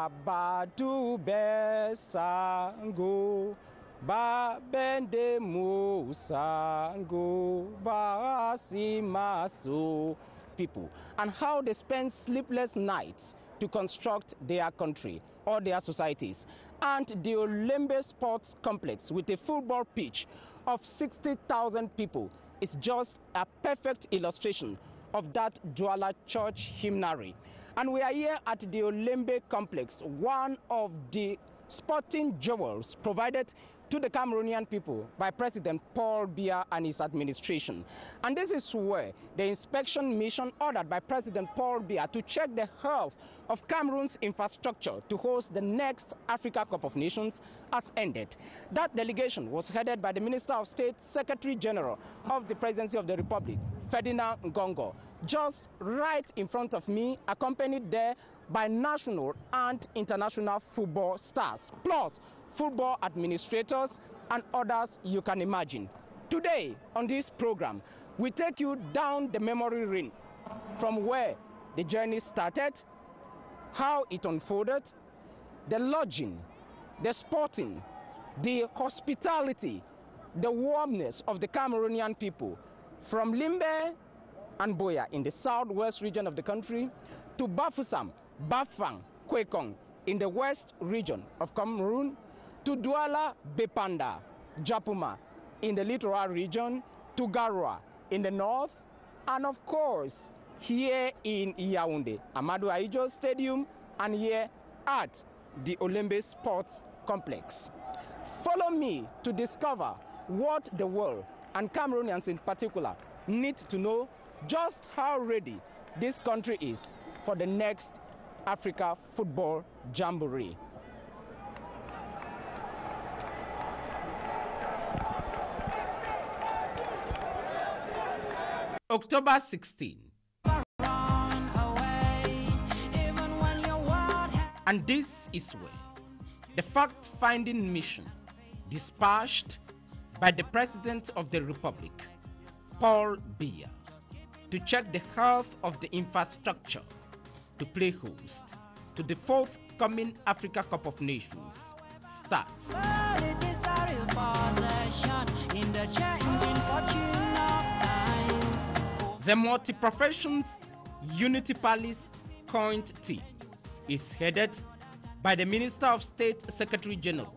Abadu besango ba bende musango ba simaso people, and how they spend sleepless nights to construct their country or their societies. And the Olembe Sports Complex with a football pitch of 60,000 people is just a perfect illustration of that Douala Church hymnary. And we are here at the Olembe Complex, one of the sporting jewels provided to the Cameroonian people by President Paul Biya and his administration. And this is where the inspection mission ordered by President Paul Biya to check the health of Cameroon's infrastructure to host the next Africa Cup of Nations has ended. That delegation was headed by the Minister of State, Secretary General of the Presidency of the Republic, Ferdinand Ngongo, just right in front of me, accompanied there by national and international football stars, plus football administrators and others you can imagine. Today on this program, we take you down the memory lane from where the journey started, how it unfolded, the lodging, the sporting, the hospitality, the warmness of the Cameroonian people, from Limbe and Boya in the southwest region of the country to Bafoussam, Bafang, Kwekong in the west region of Cameroon, to Douala, Bepanda, Japuma in the littoral region, to Garoua in the north, and of course here in Yaoundé, Amadou Ahidjo Stadium, and here at the Olembe Sports Complex. Follow me to discover what the world, and Cameroonians in particular, need to know just how ready this country is for the next Africa Football Jamboree. October 16. And this is where the fact-finding mission dispatched by the President of the Republic, Paul Biya, to check the health of the infrastructure to play host to the forthcoming Africa Cup of Nations starts. The multi-professions Unity Palace Coint team is headed by the Minister of State, Secretary General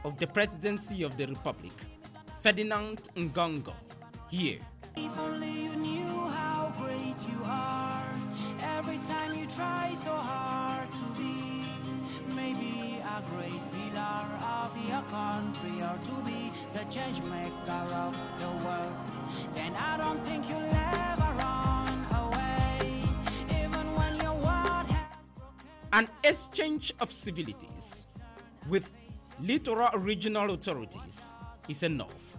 of the Presidency of the Republic, Ferdinand Ngongo, here. If only you knew how great you are, every time you try so hard to be, maybe a great pillar of your country, or to be the change maker of the world, then I don't think you'll ever run away, even when your world has broken. An exchange of civilities with littoral regional authorities is enough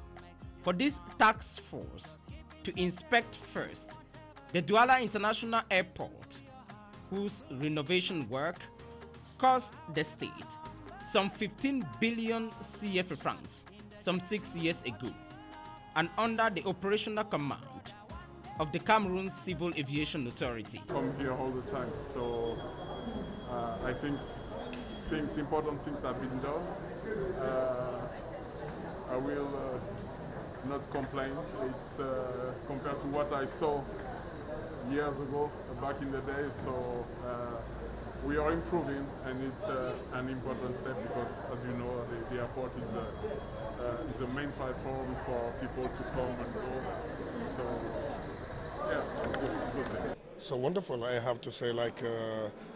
for this task force to inspect first the Douala International Airport, whose renovation work cost the state some 15 billion CFA francs some 6 years ago, and under the operational command of the Cameroon Civil Aviation Authority. Come here all the time, so I think important things have been done. I will not complain. It's compared to what I saw years ago, back in the day. So we are improving, and it's an important step because, as you know, the airport is a main platform for people to come and go. So yeah, it's good. It's a good thing. So wonderful. I have to say,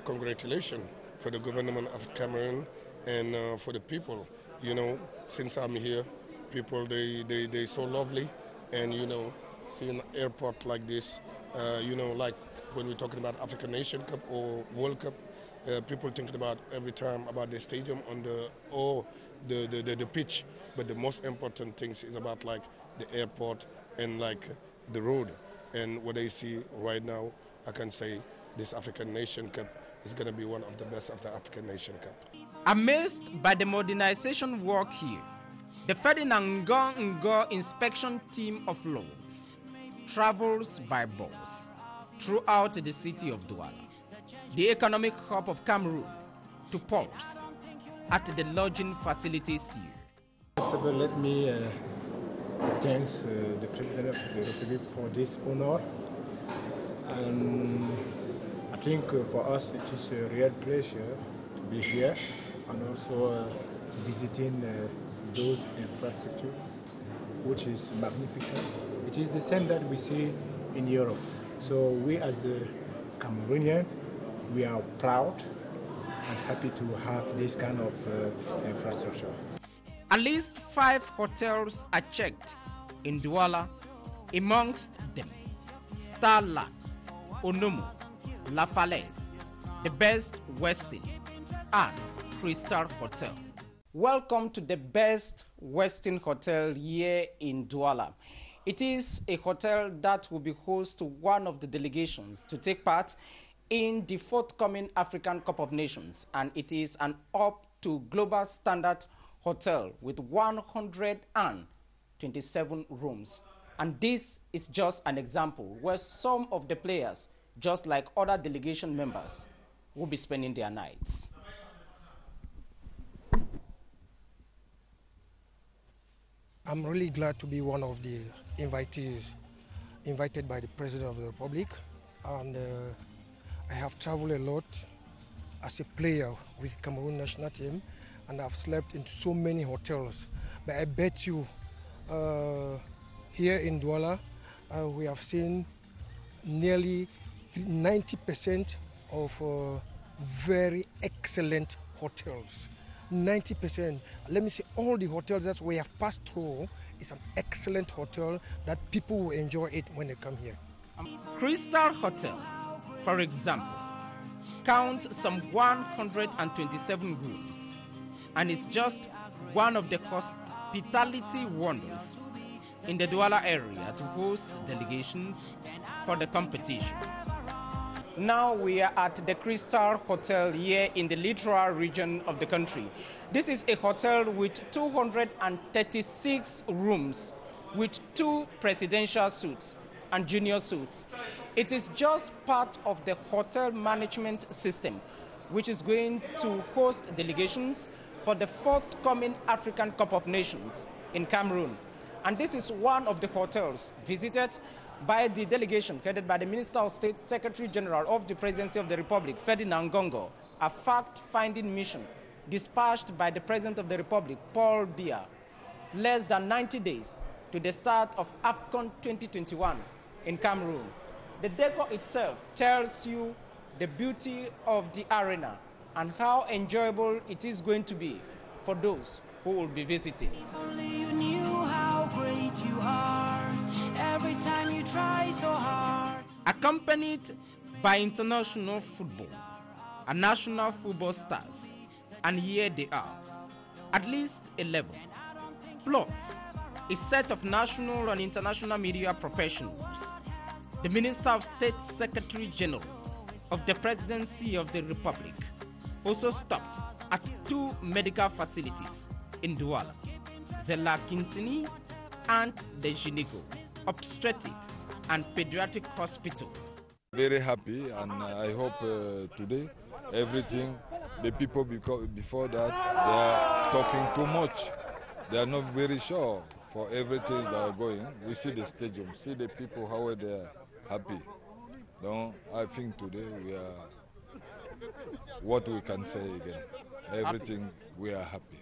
congratulations for the government of Cameroon and for the people. You know, since I'm here, people they so lovely, and seeing an airport like this, like when we're talking about African Nation Cup or World Cup, people thinking about every time about the stadium on the pitch, but the most important things is about the airport and the road. And what I see right now, I can say this African Nation Cup is going to be one of the best of the African Nation Cup. Amazed by the modernization work here, the Ferdinand Ngongo inspection team of Lords travels by bus throughout the city of Douala, the economic hub of Cameroon, to pubs at the lodging facilities here. First of all, let me thank the President of the Republic for this honor. And I think for us it is a real pleasure to be here and also visiting those infrastructure, which is magnificent. It is the same that we see in Europe. So we as a Cameroonian, we are proud and happy to have this kind of infrastructure. At least 5 hotels are checked in Douala, amongst them Starland, Onomo, La Falaise, the Best Westin, and Crystal Hotel. Welcome to the Best Westin Hotel here in Douala. It is a hotel that will be host to one of the delegations to take part in the forthcoming African Cup of Nations, and it is an up to global standard hotel with 127 rooms. And this is just an example where some of the players, just like other delegation members, will be spending their nights. I'm really glad to be one of the invitees invited by the President of the Republic, and I have traveled a lot as a player with Cameroon national team, and I've slept in so many hotels. But I bet you here in Douala we have seen nearly 90% of very excellent hotels. 90%. Let me say all the hotels that we have passed through is an excellent hotel that people will enjoy it when they come here. Crystal Hotel, for example, counts some 127 rooms and is just one of the hospitality wonders in the Douala area to host delegations for the competition. Now we are at the Crystal Hotel here in the littoral region of the country. This is a hotel with 236 rooms with 2 presidential suites and junior suites. It is just part of the hotel management system which is going to host delegations for the forthcoming African Cup of Nations in Cameroon. And this is one of the hotels visited by the delegation headed by the Minister of State, Secretary General of the Presidency of the Republic, Ferdinand Gongo, a fact-finding mission dispatched by the President of the Republic, Paul Biya, less than 90 days to the start of AFCON 2021 in Cameroon. The decor itself tells you the beauty of the arena and how enjoyable it is going to be for those who will be visiting. If only you knew how great you are, every time you try so hard. Accompanied by international football and national football stars, and here they are, at least 11, plus a set of national and international media professionals. The Minister of State, Secretary General of the Presidency of the Republic also stopped at 2 medical facilities in Douala, the La Quintini and the Ginigo Obstetric and Pediatric Hospital. Very happy, and I hope today everything, the people before that, they are talking too much. They are not very sure for everything that are going. We see the stadium, see the people, how they are happy. No, I think today we are, what we can say again, everything we are happy.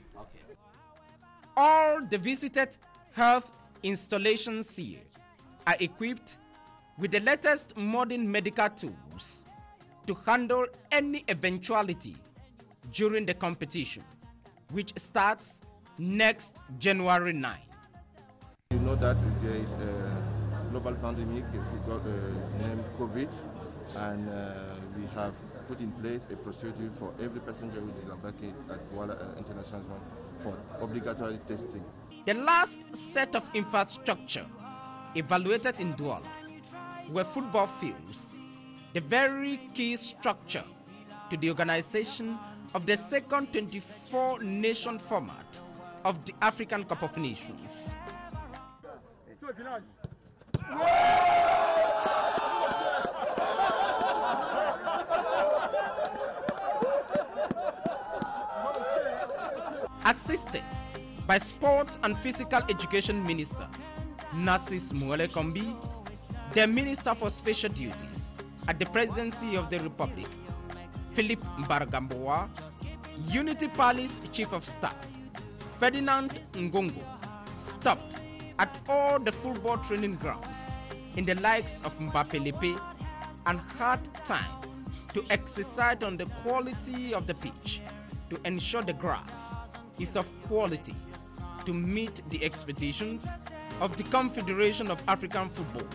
All the visited health installations here are equipped with the latest modern medical tools to handle any eventuality during the competition, which starts next January 9. You know that there is a global pandemic, we got named COVID, and we have put in place a procedure for every passenger who is embarking at Douala International for obligatory testing. The last set of infrastructure evaluated in Douala were football fields, the very key structure to the organization of the second 24-nation format of the African Cup of Nations. assisted by Sports and Physical Education Minister Narcis Muele Kombi, the Minister for Special Duties at the Presidency of the Republic, Philip Mbargamboa, Unity Palace Chief of Staff, Ferdinand Ngongo, stopped at all the football training grounds in the likes of Mbapelepe and had time to exercise on the quality of the pitch to ensure the grass is of quality to meet the expectations of the Confederation of African Football,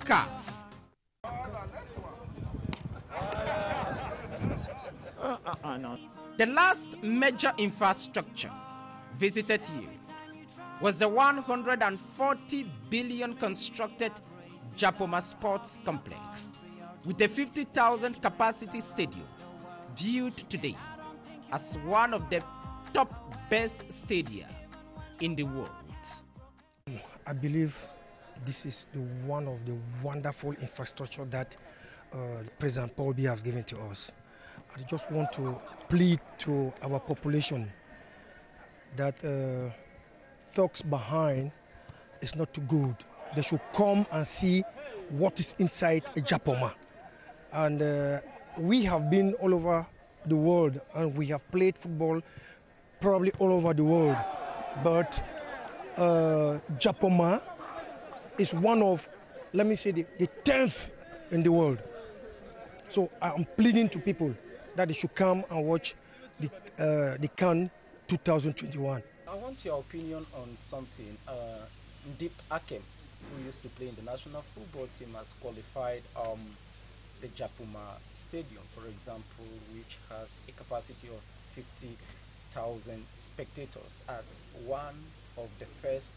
CAF. The last major infrastructure visited here was the 140 billion constructed Japoma Sports Complex with a 50,000 capacity stadium viewed today as one of the top best stadia in the world. I believe this is one of the wonderful infrastructure that President Paul Biya has given to us. I just want to plead to our population that talks behind is not too good. They should come and see what is inside a Japoma. And we have been all over the world and we have played football probably all over the world. But Japoma is one of, let me say, the 10th in the world. So I'm pleading to people that they should come and watch the CAN 2021. I want your opinion on something. Ndip Akem, who used to play in the national football team, has qualified the Japoma Stadium, for example, which has a capacity of 50,000 spectators, as one of the first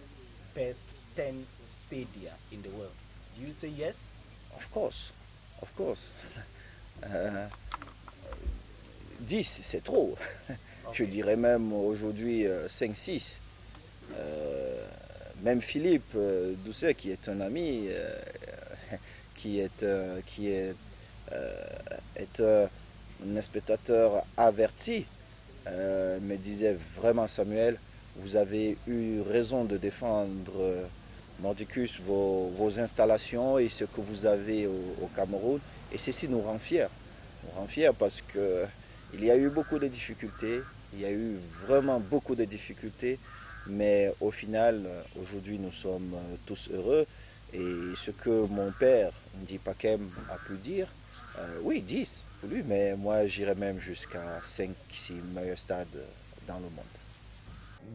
best 10 stadia in the world. Do you say yes? Of course, of course. 10, c'est trop. Okay. Je dirais même aujourd'hui 5-6. Même Philippe Doucet, qui est un ami, qui est un spectateur averti, me disait vraiment, Samuel, vous avez eu raison de défendre Mordicus, vos installations et ce que vous avez au Cameroun. Et ceci nous rend fiers. Nous rend fiers parce qu'il y a eu beaucoup de difficultés, il y a eu vraiment beaucoup de difficultés, mais au final, aujourd'hui, nous sommes tous heureux. Et ce que mon père, Ndip Akem, a pu dire, oui, 10 pour lui, mais moi, j'irais même jusqu'à 5-6 meilleurs stades dans le monde.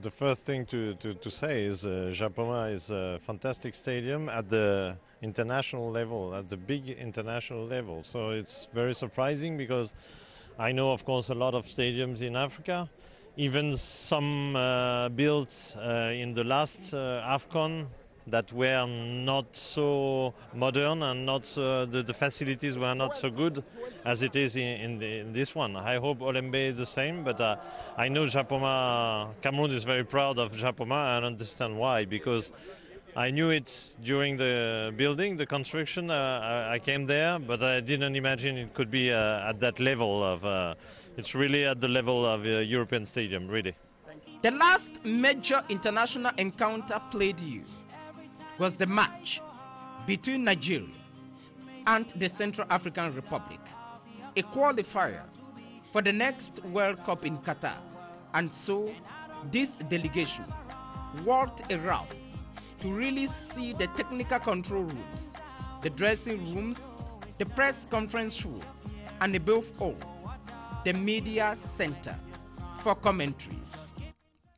The first thing to say is Japoma is a fantastic stadium at the international level, at the big international level. So it's very surprising because I know, of course, a lot of stadiums in Africa, even some built in the last AFCON that were not so modern and not the facilities were not so good as it is in this one. I hope Olembe is the same, but I know Japoma, Cameroon is very proud of Japoma. I understand why, because I knew it during the building, the construction. I came there, but I didn't imagine it could be at that level of. It's really at the level of a European stadium, really. The last major international encounter played here was the match between Nigeria and the Central African Republic, a qualifier for the next World Cup in Qatar. And so this delegation walked around to really see the technical control rooms, the dressing rooms, the press conference room, and above all, the media center for commentaries.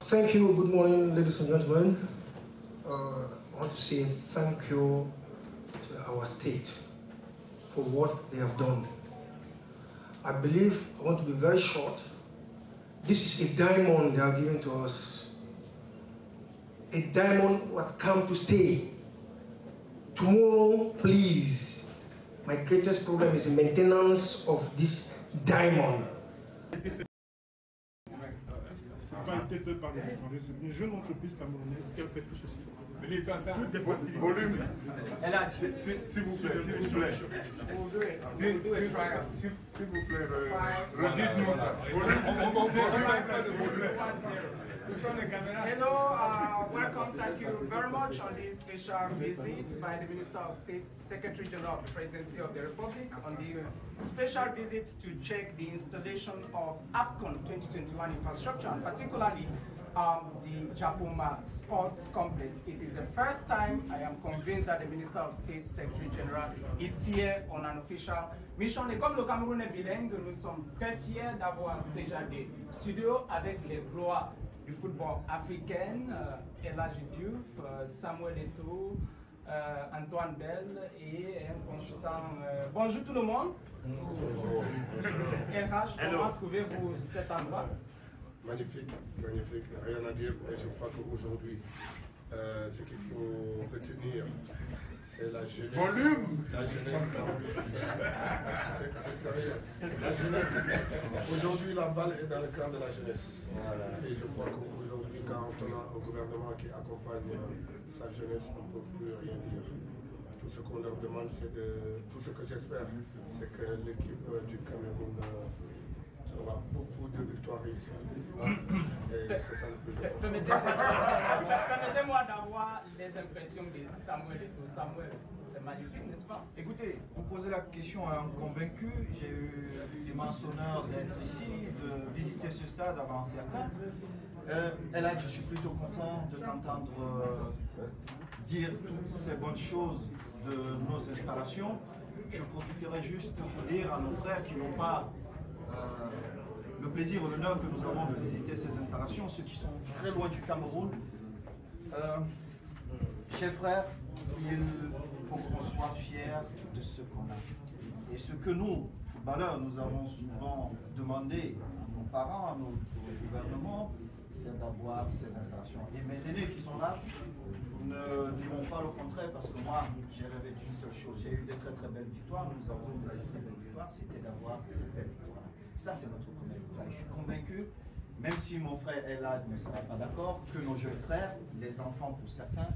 Thank you. Good morning, ladies and gentlemen. I want to say thank you to our state for what they have done. I believe, I want to be very short, this is a diamond they are giving to us. A diamond was come to stay. Tomorrow, please, my greatest problem is the maintenance of this diamond. Pas été fait par une jeune entreprise camerounaise qui a fait tout ceci. Toutes des facilités. Volume. S'il vous plaît, s'il vous plaît. S'il vous plaît, redites-nous ça. Hello, welcome. Thank you very much on this special visit by the Minister of State, Secretary General of the Presidency of the Republic, on this special visit to check the installation of AFCON 2021 infrastructure, and particularly the Japoma Sports Complex. It is the first time I am convinced that the Minister of State, Secretary General, is here on an official mission. Et comme le Cameroun est bilingue, nous sommes très fiers d'avoir déjà des studios avec les gloires du football africain, Elhadji Diouf, Samuel Eto'o, Antoine Bell et un consultant. Bonjour tout le monde. Elhadji, comment trouvez-vous cet endroit? Magnifique, magnifique, rien à dire. Et je crois qu'aujourd'hui, ce qu'il faut retenir, c'est la jeunesse. Volume. La jeunesse. C'est sérieux. La jeunesse. Aujourd'hui, la balle est dans le camp de la jeunesse. Et je crois qu'aujourd'hui, quand on a un gouvernement qui accompagne sa jeunesse, on ne peut plus rien dire. Tout ce qu'on leur demande, c'est de. Tout ce que j'espère, c'est que l'équipe du Cameroun aura beaucoup de victoires ici. Et c'est ça le plus important. Permettez-moi d'avoir les impressions de Samuel Eto'o. Samuel, c'est magnifique, n'est-ce pas? Écoutez, vous posez la question à un convaincu. J'ai eu l'immense honneur d'être ici, de visiter ce stade avant certains. Et là, je suis plutôt content de t'entendre dire toutes ces bonnes choses de nos installations. Je profiterai juste pour dire à nos frères qui n'ont pas le plaisir ou l'honneur que nous avons de visiter ces installations, ceux qui sont très loin du Cameroun. Chers frères, il faut qu'on soit fiers de ce qu'on a. Et ce que nous, footballeurs, nous avons souvent demandé à nos parents, à nos gouvernements, c'est d'avoir ces installations. Et mes aînés qui sont là ne diront pas le contraire, parce que moi, j'ai rêvé d'une seule chose. J'ai eu des très très belles victoires, nous avons eu de très très belles victoires, c'était d'avoir cette belle victoire-là. Ça, c'est notre première victoire. Je suis convaincu, même si mon frère Elhadji ne sera pas d'accord, que nos jeunes frères, les enfants pour certains,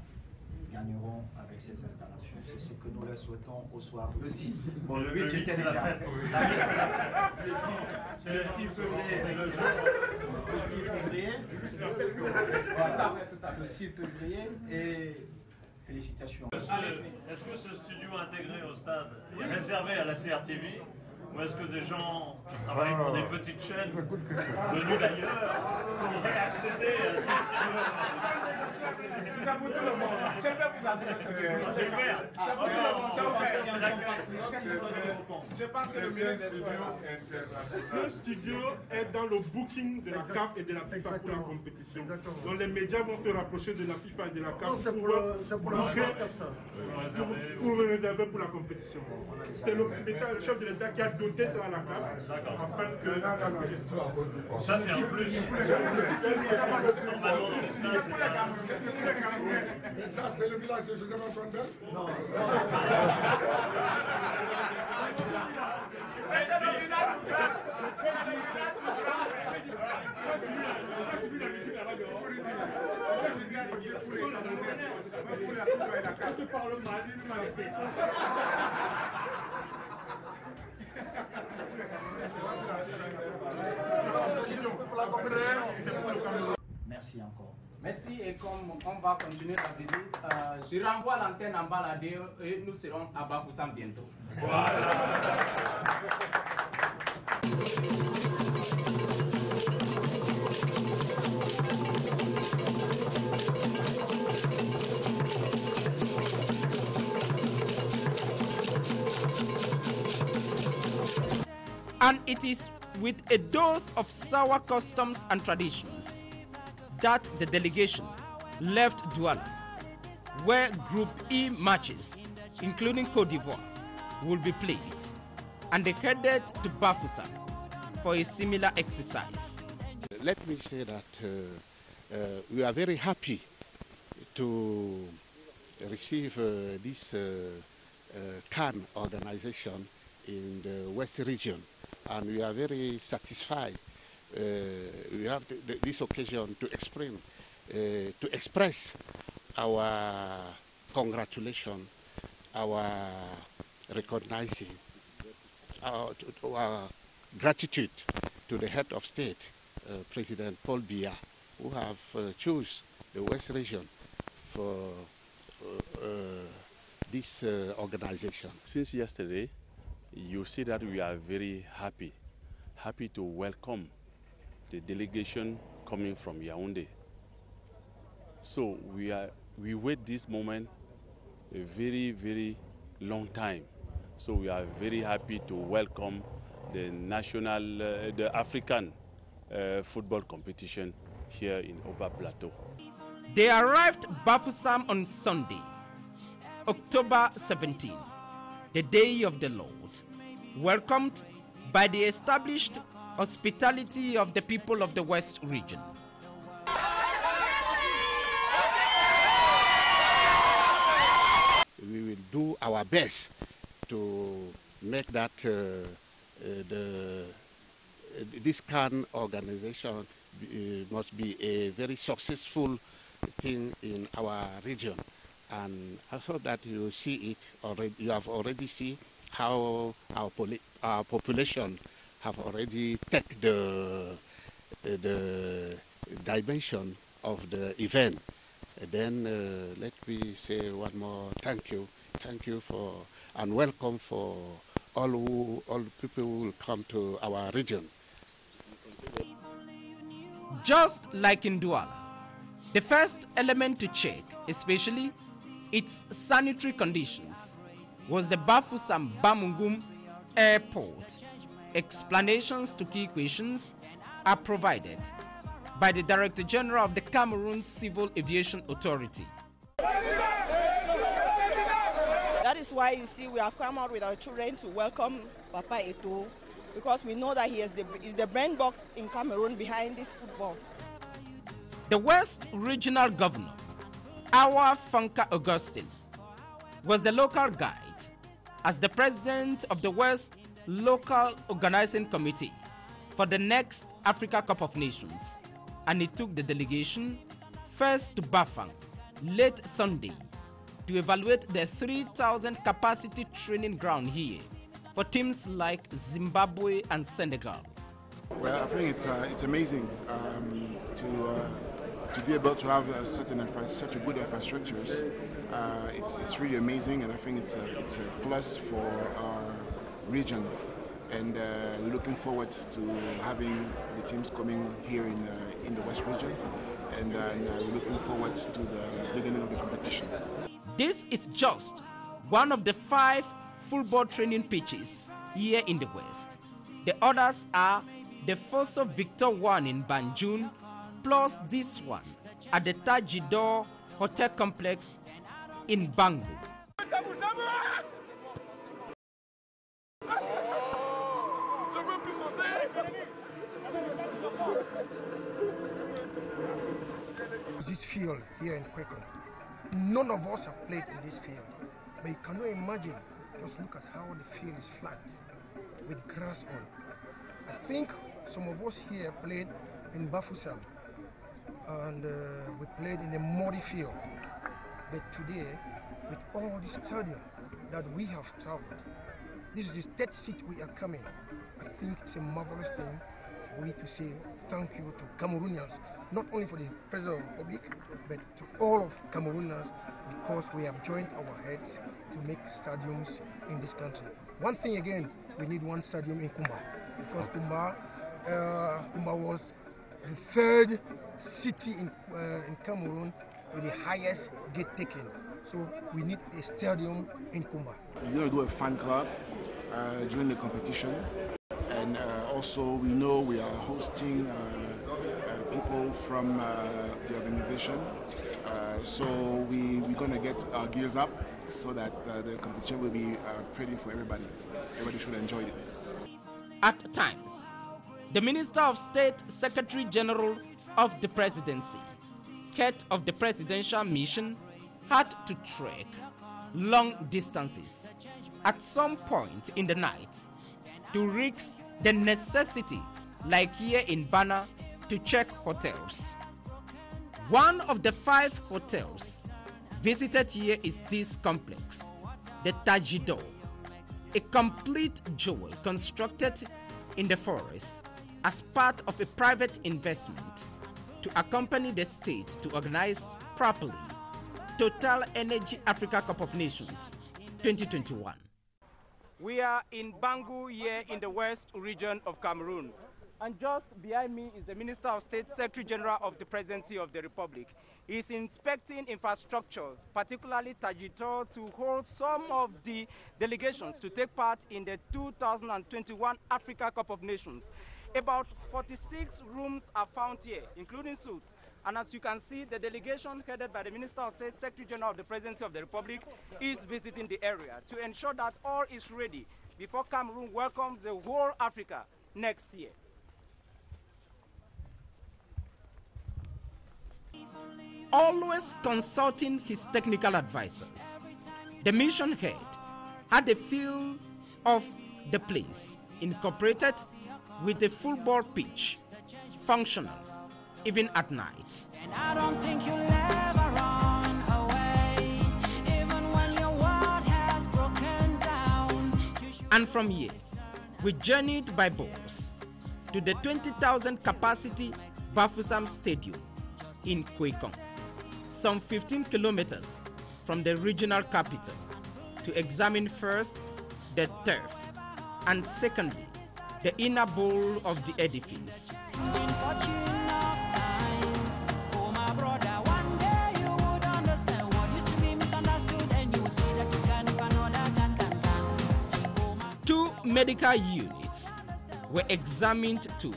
gagneront avec ces installations. C'est ce que nous leur souhaitons au soir le 6. Bon, le 8, j'étais déjà. C'est le 6 février. Le 6 février. Voilà, le 6 février. Et félicitations. Est-ce que ce studio intégré au stade est réservé à la CRTV? Ou est-ce que des gens qui travaillent pour des petites chaînes venues d'ailleurs pourraient accéder à ce studio? C'est pour tout le monde. Je vais vous assurer. J'espère. Je pense que le ministre Ce studio est dans le booking de la CAF et de la FIFA pour la compétition. Donc les médias vont se rapprocher de la FIFA et de la CAF pour réserver pour la compétition. C'est le chef de l'État qui a doté ça à la CAF afin que ça c'est un plus. Ça, c'est le village de Joseph Antoine Bell? Non. Merci encore. Merci, et comme on va continuer la visite, je renvoie l'antenne en baladé et nous serons à Bafoussam bientôt. Voilà. And it is with a dose of sour customs and traditions that the delegation left Douala, where Group E matches, including Côte d'Ivoire, will be played, and they headed to Bafoussam for a similar exercise. Let me say that we are very happy to receive this CAN organization in the West region, and we are very satisfied. We have this occasion to express our congratulations, our recognizing, our gratitude to the head of state President Paul Biya, who have choose the West region for this organization. Since yesterday, you see that we are very happy to welcome the delegation coming from Yaoundé. So we wait this moment a very long time. So we are very happy to welcome the the African football competition here in Oba Plateau. They arrived Bafoussam on Sunday, October 17, the Day of the Lord, welcomed by the established hospitality of the people of the West region. We will do our best to make that this CAN organization must be a very successful thing in our region. And I hope that you see it already. You have already seen how our population have already taken the dimension of the event. And then let me say one more thank you for and welcome for all people who will come to our region. Just like in Douala, the first element to check, especially its sanitary conditions, was the Bafoussam Bamungum Airport. Explanations to key questions are provided by the Director General of the Cameroon Civil Aviation Authority. That is why you see we have come out with our children to welcome Papa Eto'o, because we know that he is the brain box in Cameroon behind this football. The West Regional Governor, Awa Fanka Augustine, was the local guide as the president of the West Local Organizing Committee for the next Africa Cup of Nations, and he took the delegation first to Bafang late Sunday to evaluate the 3,000 capacity training ground here for teams like Zimbabwe and Senegal. Well, I think it's amazing to be able to have such a good infrastructures. It's really amazing, and I think it's a plus for our region. And looking forward to having the teams coming here in the West region, and looking forward to the beginning of the competition. This is just one of the 5 football training pitches here in the West. The others are the Fosso Victor 1 in Banjul, plus this one at the Tajidor Hotel Complex in Bangu. This field here in Kwekon, none of us have played in this field, but you cannot imagine. Just look at how the field is flat with grass on. I think some of us here played in Bafoussam, and we played in a muddy field. But today, with all the stadium that we have traveled, this is the 3rd seat we are coming. I think it's a marvelous thing for me to say thank you to Cameroonians, not only for the President of the Republic, but to all of Cameroonians, because we have joined our heads to make stadiums in this country. One thing again, we need one stadium in Kumba, because Kumba was the 3rd city in Cameroon with the highest gate taking. So we need a stadium in Kumba. We're going to do a fan club during the competition, and also we know we are hosting people from the organization. So we're going to get our gears up so that the competition will be pretty for everybody. Everybody should enjoy it. At times, the Minister of State, Secretary General of the Presidency, head of the presidential mission, had to trek long distances at some point in the night to risk the necessity, like here in Bana, to check hotels. One of the 5 hotels visited here is this complex, the Tajidor, a complete jewel constructed in the forest as part of a private investment to accompany the state to organize properly Total Energy Africa Cup of Nations 2021. We are in Bangu here in the west region of Cameroon. And just behind me is the Minister of State, Secretary General of the Presidency of the Republic. He's inspecting infrastructure, particularly Tajito, to hold some of the delegations to take part in the 2021 Africa Cup of Nations. About 46 rooms are found here, including suites. And as you can see, the delegation headed by the Minister of State, Secretary General of the Presidency of the Republic is visiting the area to ensure that all is ready before Cameroon welcomes the whole Africa next year. Always consulting his technical advisors, the mission head had a feel of the place, incorporated with a football pitch, functional even at night. And I don't think you'll ever run away, even when your world has broken down. And from here, we journeyed by bus to the 20,000 capacity Bafoussam Stadium in Kwekong, some 15 kilometers from the regional capital, to examine first the turf and secondly the inner bowl of the edifice. Two medical units were examined too,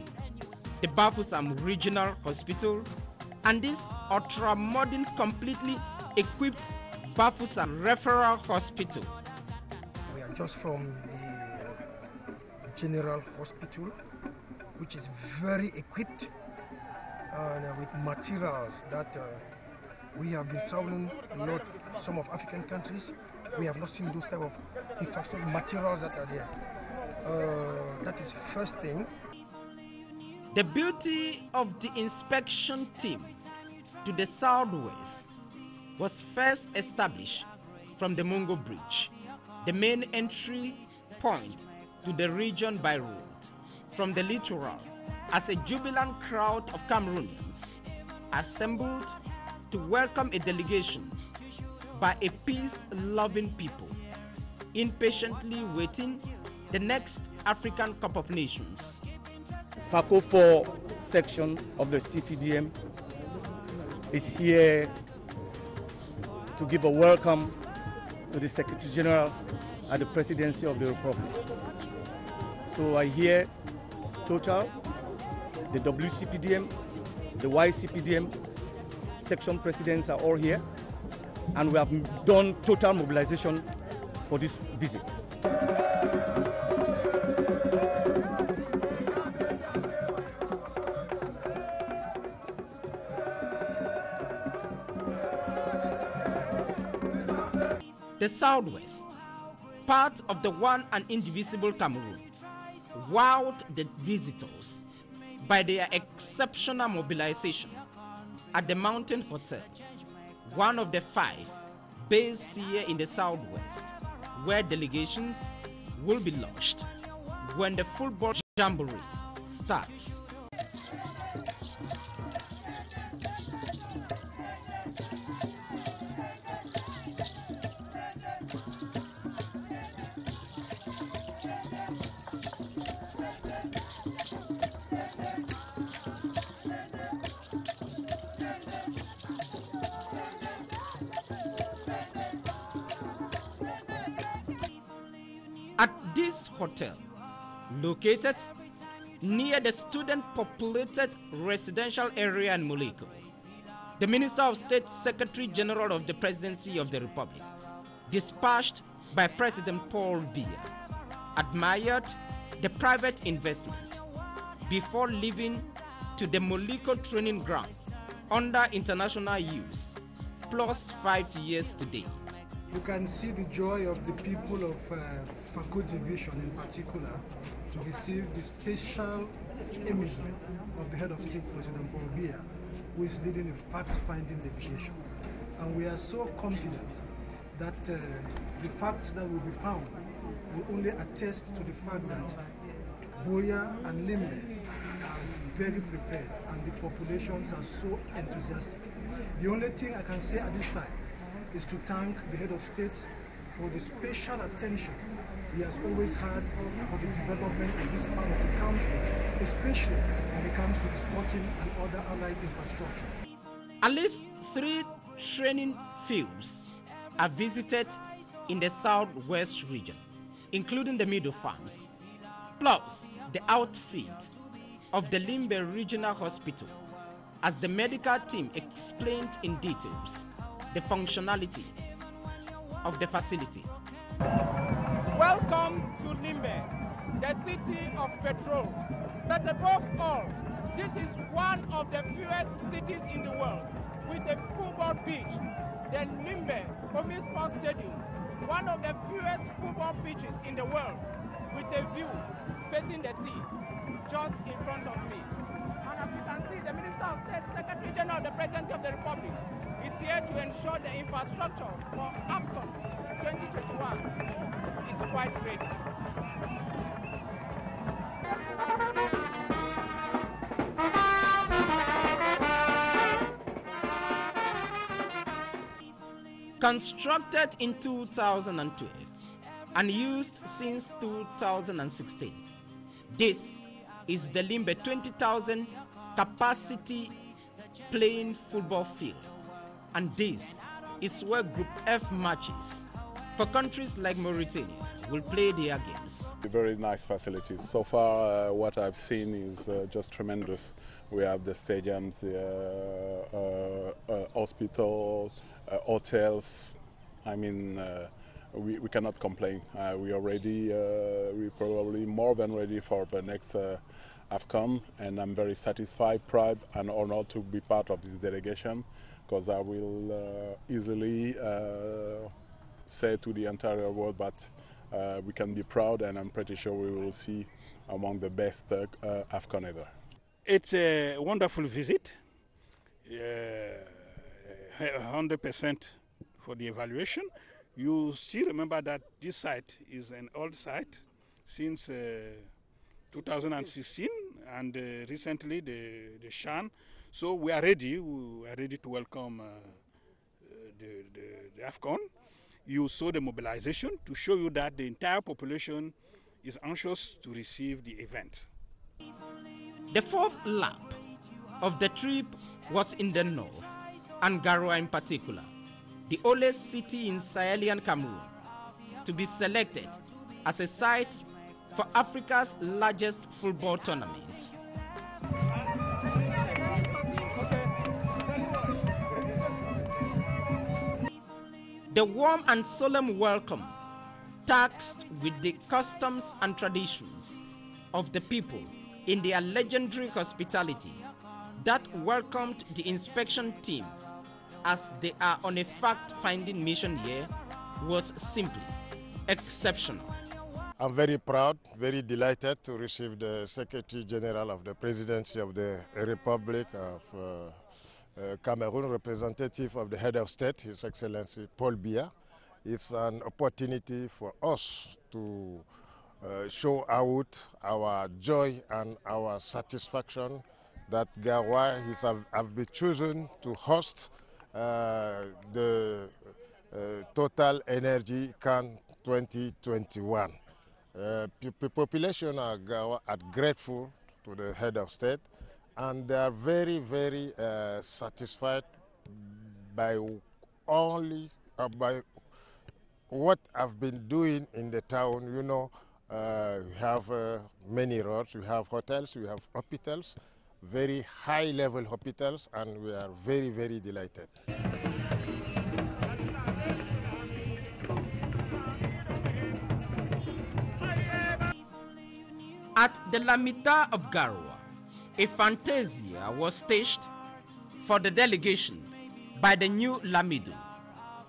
the Bafoussam Regional Hospital and this ultra-modern, completely equipped Bafoussam Referral Hospital. We are just from the General Hospital, which is very equipped and with materials that we have been traveling a lot, some of African countries. We have not seen those type of infrastructure materials that are there. That is the first thing. The beauty of the inspection team to the southwest was first established from the Mungo Bridge, the main entry point to the region by road, from the littoral, as a jubilant crowd of Cameroonians assembled to welcome a delegation by a peace-loving people, impatiently waiting the next African Cup of Nations. FACO 4 section of the CPDM is here to give a welcome to the Secretary General at the Presidency of the Republic. So I hear Total, the WCPDM, the YCPDM, section presidents are all here, and we have done total mobilization for this visit. The Southwest, part of the one and indivisible Cameroon, wowed the visitors by their exceptional mobilization at the Mountain Hotel, one of the 5 based here in the Southwest, where delegations will be lodged when the football jamboree starts. At this hotel, located near the student-populated residential area in Moleko, the Minister of State, Secretary General of the Presidency of the Republic, dispatched by President Paul Biya, admired the private investment before leaving to the Moleko training ground under international use, plus 5 years today. You can see the joy of the people of FACO Division in particular to receive the special emissary of the head of state, President Paul Biya, who is leading a fact-finding delegation. And we are so confident that the facts that will be found will only attest to the fact that Boya and Limbe very prepared and the populations are so enthusiastic. The only thing I can say at this time is to thank the head of state for the special attention he has always had for the development of this part of the country, especially when it comes to the sporting and other allied infrastructure. At least 3 training fields are visited in the southwest region, including the Middle Farms, plus the outfit of the Limbe Regional Hospital, as the medical team explained in details the functionality of the facility. Welcome to Limbe, the city of petrol. But above all, this is one of the fewest cities in the world with a football pitch. The Limbe Home Sports Stadium, one of the fewest football pitches in the world with a view facing the sea just in front of me. And as you can see, the Minister of State, Secretary General of the Presidency of the Republic is here to ensure the infrastructure for AFCON 2021 is quite ready. Constructed in 2012 and used since 2016, this is the Limbe 20,000 capacity playing football field, and this is where Group F matches for countries like Mauritania will play their games. Very nice facilities. So far, what I've seen is just tremendous. We have the stadiums, hospital, hotels. I mean, we cannot complain. We are ready. We're probably more than ready for the next AFCON, and I'm very satisfied, proud, and honored to be part of this delegation, because I will easily say to the entire world that we can be proud, and I'm pretty sure we will see among the best AFCON ever. It's a wonderful visit, 100% for the evaluation. You still remember that this site is an old site since 2016 and recently the Shan. So we are ready to welcome the AFCON. You saw the mobilization to show you that the entire population is anxious to receive the event. The fourth lap of the trip was in the north, and Garoua in particular, the oldest city in Sahelian Cameroon, to be selected as a site for Africa's largest football tournament. The warm and solemn welcome, taxed with the customs and traditions of the people in their legendary hospitality that welcomed the inspection team as they are on a fact-finding mission here, was simply exceptional. I'm very proud, very delighted to receive the Secretary General of the Presidency of the Republic of Cameroon, representative of the Head of State, His Excellency Paul Biya. It's an opportunity for us to show out our joy and our satisfaction that Garoua have been chosen to host the Total Energy CAN 2021. The population are grateful to the Head of State, and they are very, very satisfied by by what I've been doing in the town. You know, we have many roads, we have hotels, we have hospitals, very high-level hospitals, and we are very, very delighted. At the Lamita of Garoua, a fantasia was staged for the delegation by the new Lamido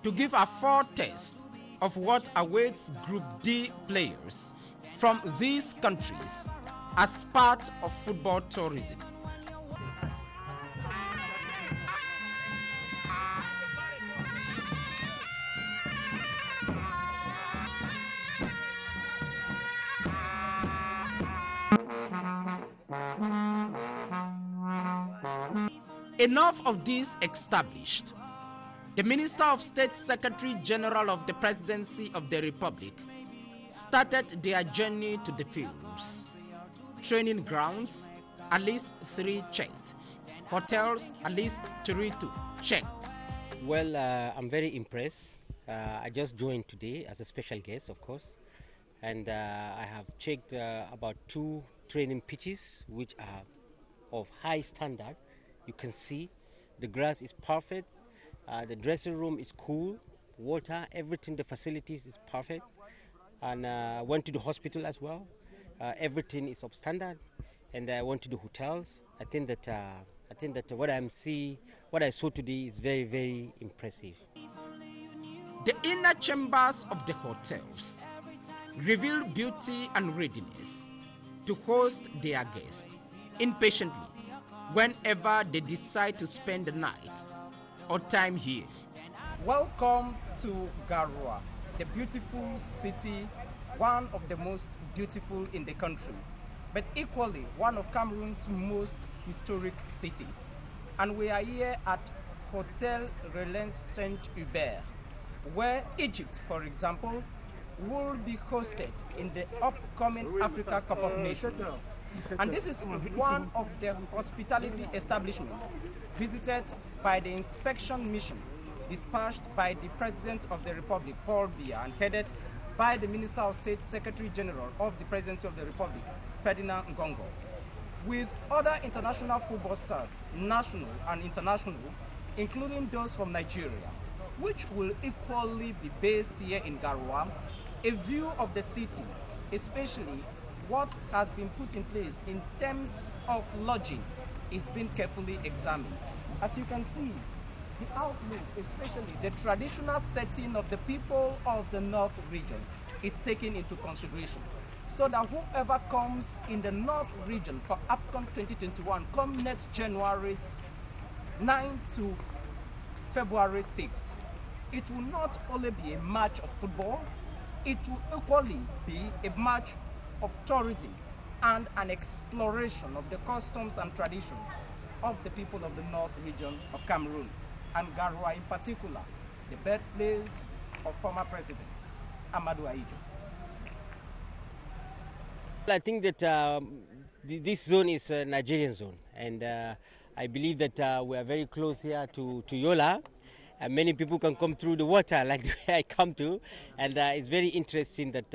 to give a foretaste of what awaits Group D players from these countries as part of football tourism. Enough of this established. The Minister of State Secretary General of the Presidency of the Republic started their journey to the fields. Training grounds, at least 3 checked. Hotels, at least 3 too, checked. Well, I'm very impressed. I just joined today as a special guest, of course. And I have checked about 2 training pitches, which are of high standard. You can see the grass is perfect. The dressing room is cool, water, everything, the facilities is perfect. And I went to the hospital as well. Everything is substandard. And I went to the hotels. I think that what I saw today is very, very impressive. The inner chambers of the hotels reveal beauty and readiness to host their guests impatiently whenever they decide to spend the night or time here. Welcome to Garoua, the beautiful city, one of the most beautiful in the country, but equally one of Cameroon's most historic cities. And we are here at Hotel Relais Saint-Hubert, where Egypt, for example, will be hosted in the upcoming Africa Cup of Nations. And this is one of the hospitality establishments visited by the inspection mission dispatched by the President of the Republic, Paul Biya, and headed by the Minister of State Secretary General of the Presidency of the Republic, Ferdinand Ngongo, with other international football stars, national and international, including those from Nigeria, which will equally be based here in Garoua. A view of the city, especially what has been put in place in terms of lodging, is being carefully examined. As you can see, the outlook, especially the traditional setting of the people of the North region, is taken into consideration, so that whoever comes in the North region for AFCON 2021 come next January 9 to February 6, it will not only be a match of football, it will equally be a match of tourism and an exploration of the customs and traditions of the people of the North region of Cameroon, and Garoua in particular, the birthplace of former President Amadou Ahidjo. I think that this zone is a Nigerian zone, and I believe that we are very close here to Yola. And many people can come through the water like the way I come to, and it's very interesting that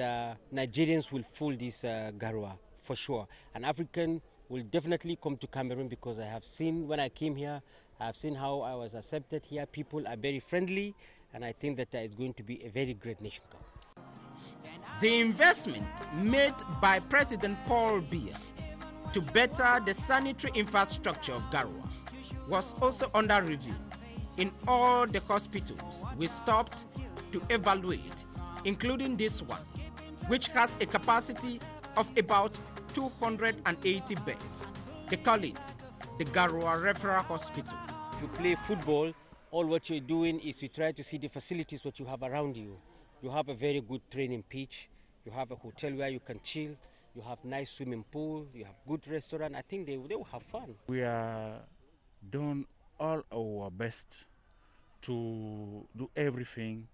Nigerians will fill this Garoua for sure. An African will definitely come to Cameroon, because I have seen when I came here, I have seen how I was accepted here. People are very friendly, and I think that it's going to be a very great nation cup. The investment made by President Paul Biya to better the sanitary infrastructure of Garoua was also under review in all the hospitals we stopped to evaluate, including this one, which has a capacity of about 280 beds. They call it the Garoua Referral Hospital. If you play football, all what you're doing is you try to see the facilities what you have around you. You have a very good training pitch, you have a hotel where you can chill, you have nice swimming pool, you have good restaurant. I think they will have fun. We are doing all our best to do everything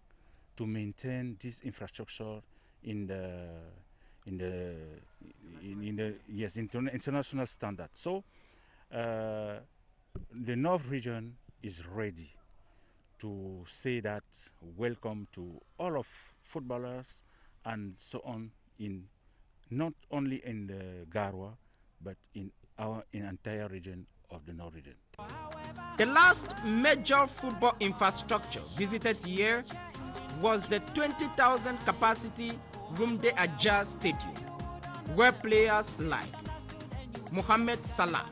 to maintain this infrastructure in the international standard. So the North region is ready to say that welcome to all of footballers and so on, in not only in the Garoua but in our entire region of the North region. The last major football infrastructure visited here was the 20,000 capacity Rumde Adja Stadium, where players like Mohamed Salah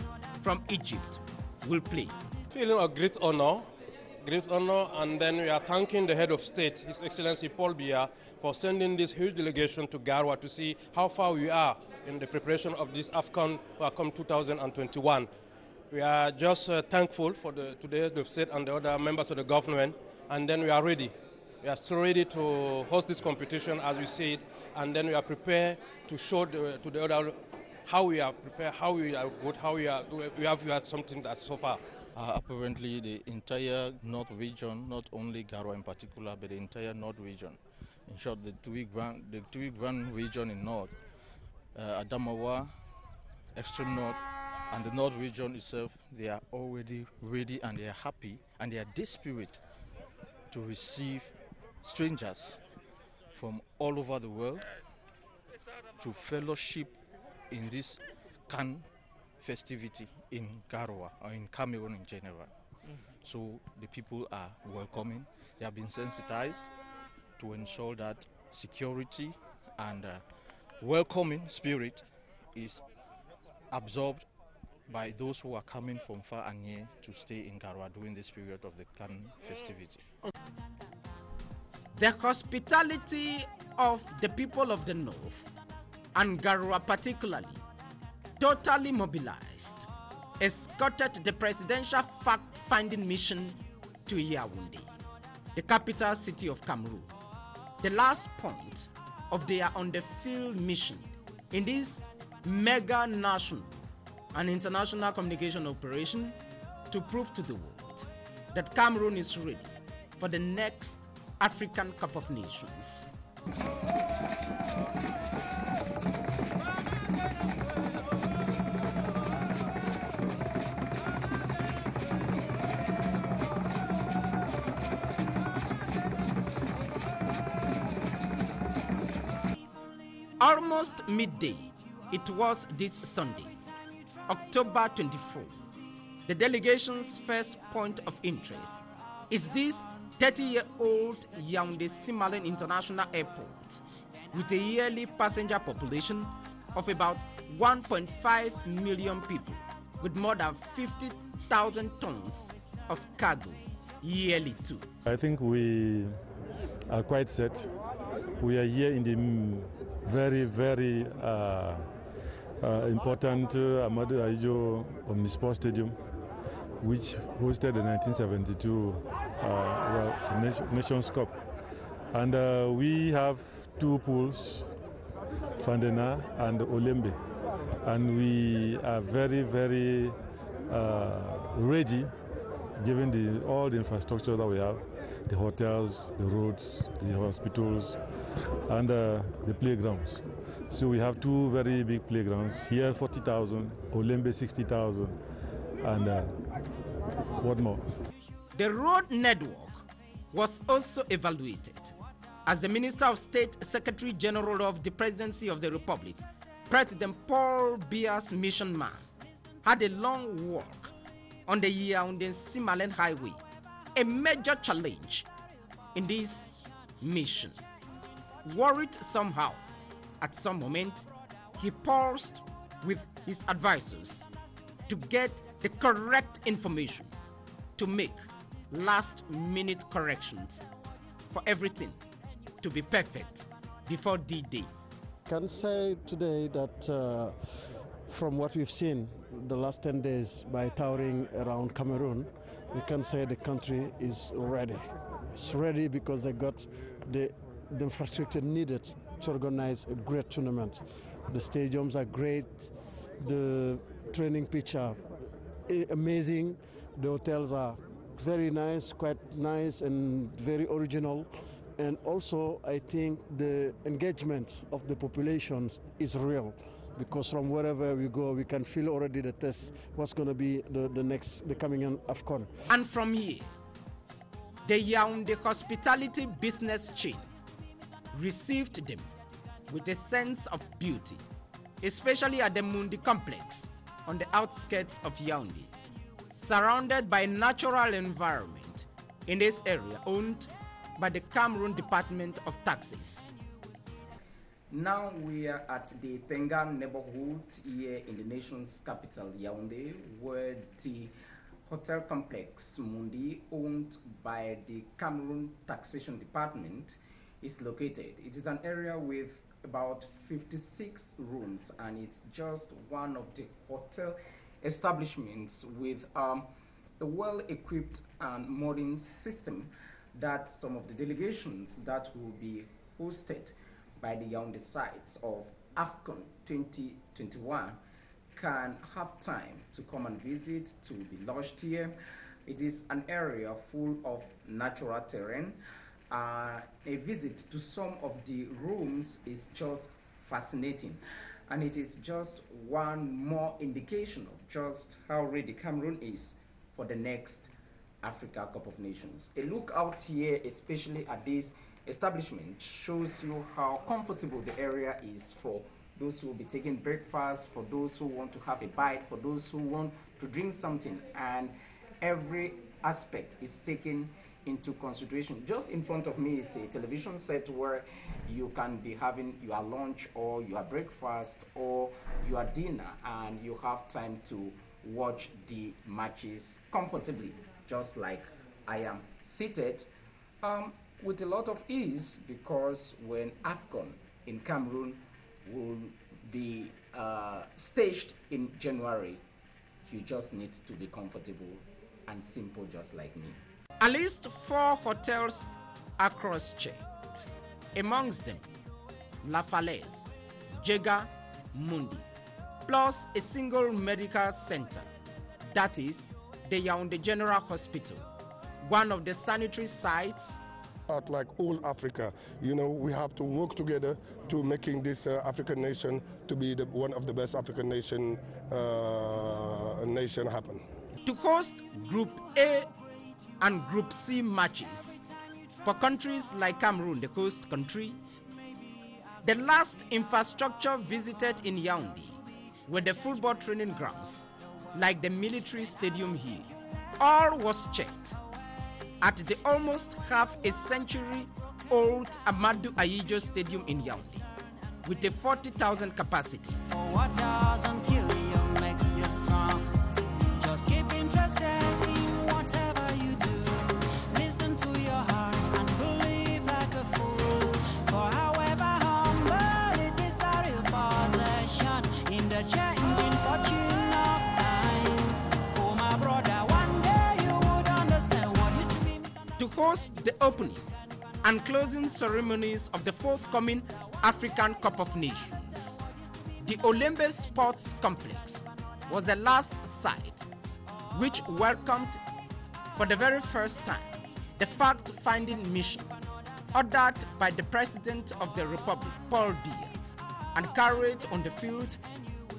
from Egypt will play. Feeling a great honor, and then we are thanking the head of state, His Excellency Paul Biya, for sending this huge delegation to Garoua to see how far we are in the preparation of this AFCON 2021. We are just thankful for to the head of state and the other members of the government, and then we are ready. We are still ready to host this competition as we see it, and then we are prepared to show to the other how we are prepared, how we are good, how we have had something that so far. Apparently the entire North region, not only Garwa in particular, but the entire North region. In short, the Tuigwan region in North, Adamawa, extreme North, and the North region itself, they are already ready and they are happy and they are desperate to receive strangers from all over the world to fellowship in this Kan festivity in Garwa or in Cameroon in general. So the people are welcoming. They have been sensitized to ensure that security and welcoming spirit is absorbed by those who are coming from far and near to stay in Garwa during this period of the Kan festivity. The hospitality of the people of the North, and Garwa particularly, totally mobilized, escorted the presidential fact-finding mission to Yaoundé, the capital city of Cameroon, the last point of their on-the-field mission in this mega national and international communication operation to prove to the world that Cameroon is ready for the next African Cup of Nations. Almost midday, it was this Sunday, October 24. The delegation's first point of interest is this 30-year-old Yaoundé Simalin International Airport with a yearly passenger population of about 1.5 million people with more than 50,000 tons of cargo yearly too. I think we are quite set. We are here in the very, very important Amadou Ahidjo Omnisport Stadium, which hosted the 1972 Nations Cup. And we have two pools, Fandena and Olembe. And we are very, very ready, given all the infrastructure that we have, the hotels, the roads, the hospitals, and the playgrounds. So we have two very big playgrounds, here 40,000, Olembe 60,000, and what more? The road network was also evaluated as the Minister of State, Secretary General of the Presidency of the Republic, President Paul Biya's mission man, had a long walk on the Yaoundé-Simalène Highway, a major challenge in this mission. Worried somehow, at some moment, he paused with his advisors to get the correct information to make last-minute corrections for everything to be perfect before D-Day. I can say today that from what we've seen the last 10 days by touring around Cameroon, we can say the country is ready. It's ready because they got the infrastructure needed to organize a great tournament. The stadiums are great, the training pitch are amazing, the hotels are very nice, quite nice and very original. And also I think the engagement of the populations is real, because from wherever we go we can feel already the test what's going to be the coming AFCON. And from here, the Yaoundé hospitality business chain received them with a sense of beauty, especially at the Mundi complex on the outskirts of Yaoundé, surrounded by natural environment in this area owned by the Cameroon Department of Taxes. Now we are at the Tengan neighborhood here in the nation's capital, Yaoundé, where the hotel complex Mundi, owned by the Cameroon Taxation Department, is located. It is an area with about 56 rooms, and it's just one of the hotel establishments with a well-equipped and modern system that some of the delegations that will be hosted by the Yaoundé sites of AFCON 2021 can have time to come and visit, to be lodged here. It is an area full of natural terrain. A visit to some of the rooms is just fascinating, and it is just one more indication of just how ready Cameroon is for the next Africa Cup of Nations. A look out here, especially at this establishment, shows you how comfortable the area is for those who will be taking breakfast, for those who want to have a bite, for those who want to drink something, and every aspect is taken into consideration. Just in front of me is a television set where you can be having your lunch or your breakfast or your dinner, and you have time to watch the matches comfortably, just like I am seated with a lot of ease, because when AFCON in Cameroon will be staged in January, you just need to be comfortable and simple, just like me. At least 4 hotels are cross-checked. Amongst them, La Falaise, Jega, Mundi, plus a single medical center, that is the Yaoundé General Hospital, one of the sanitary sites. Like all Africa, you know, we have to work together to making this African nation to be one of the best African nation happen. To host Group A and Group C matches for countries like Cameroon, the host country, the last infrastructure visited in Yaoundé were the football training grounds, like the military stadium here. All was checked at the almost half a century old Amadou Ayijo Stadium in Yaoundé, with a 40,000 capacity. For what doesn't kill you makes you strong. Just keep interested in whatever you do. Listen to your heart and believe like a fool. For however humble it is a real possession in the changing fortune of time. Oh my brother, one day you would understand what used to be misunderstood. To host the opening and closing ceremonies of the forthcoming African Cup of Nations, the Olembe Sports Complex was the last site which welcomed for the very first time the fact-finding mission ordered by the President of the Republic, Paul Biya, and carried on the field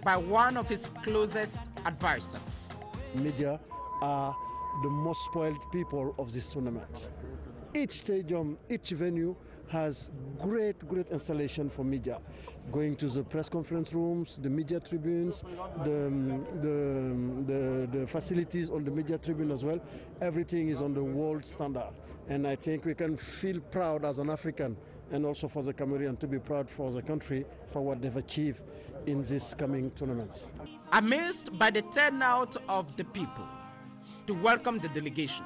by one of his closest advisors. Media are the most spoiled people of this tournament. Each stadium, each venue has great installation for media. Going to the press conference rooms, the media tribunes, the facilities on the media tribune as well. Everything is on the world standard. And I think we can feel proud as an African, and also for the Cameroonian to be proud for the country for what they've achieved in this coming tournament. Amazed by the turnout of the people to welcome the delegation,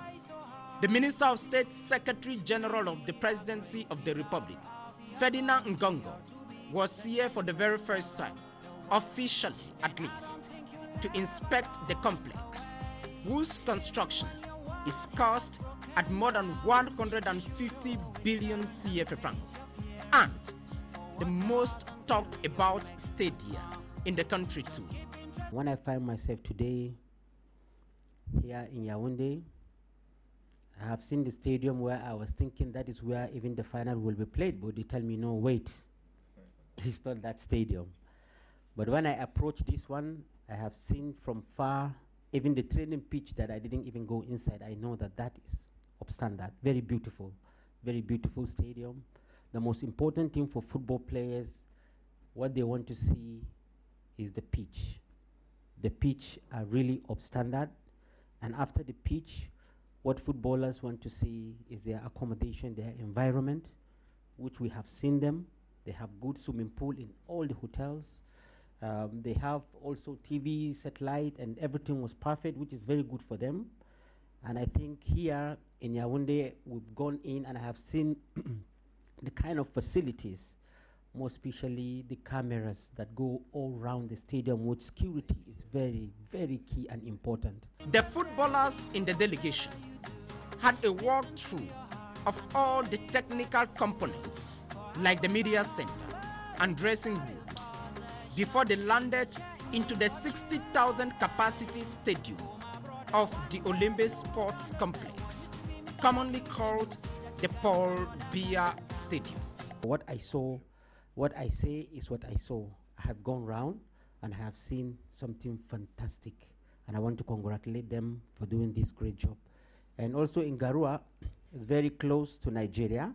the Minister of State, Secretary General of the Presidency of the Republic, Ferdinand Ngongo, was here for the very first time, officially at least, to inspect the complex, whose construction is cost at more than 150 billion CFA francs, and the most talked about stadia in the country too. When I find myself today here in Yaoundé, I have seen the stadium where I was thinking that is where even the final will be played, but they tell me, no, wait, it's not that stadium. But when I approach this one, I have seen from far, even the training pitch that I didn't even go inside, I know that that is upstandard. Very beautiful stadium. The most important thing for football players, what they want to see is the pitch. The pitch are really upstandard, and after the pitch, what footballers want to see is their accommodation, their environment, which we have seen them. They have good swimming pool in all the hotels. They have also TV, satellite, and everything was perfect, which is very good for them. And I think here in Yaoundé, we've gone in and I have seen the kind of facilities, more especially the cameras that go all around the stadium, which security is very, very key and important. The footballers in the delegation had a walkthrough of all the technical components, like the media center and dressing rooms, before they landed into the 60,000 capacity stadium of the Olembe Sports Complex, commonly called the Paul Biya Stadium. What I saw, what I say is what I saw. I have gone round and I have seen something fantastic, and I want to congratulate them for doing this great job. And also in Garua, it's very close to Nigeria,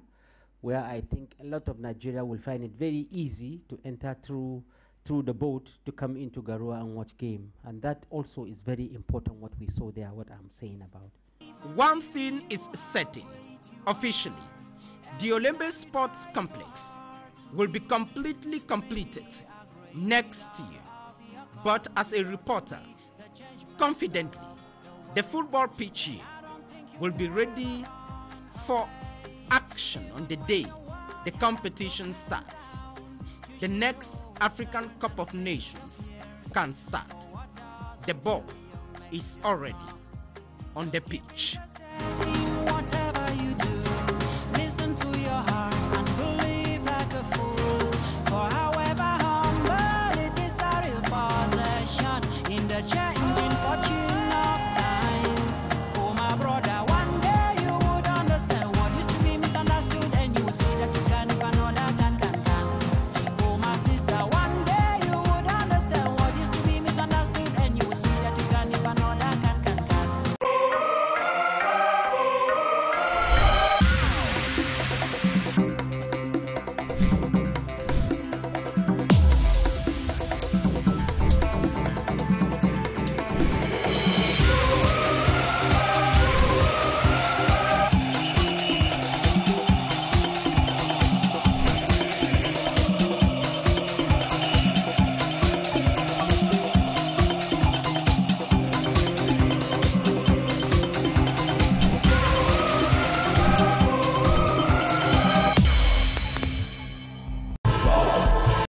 where I think a lot of Nigeria will find it very easy to enter through the boat to come into Garua and watch game. And that also is very important, what we saw there, what I'm saying about. One thing is certain, officially, the Olembe Sports Complex will be completely completed next year. But as a reporter, confidently, the football pitch here will be ready for action on the day the competition starts. The next African Cup of Nations can start. The ball is already on the pitch.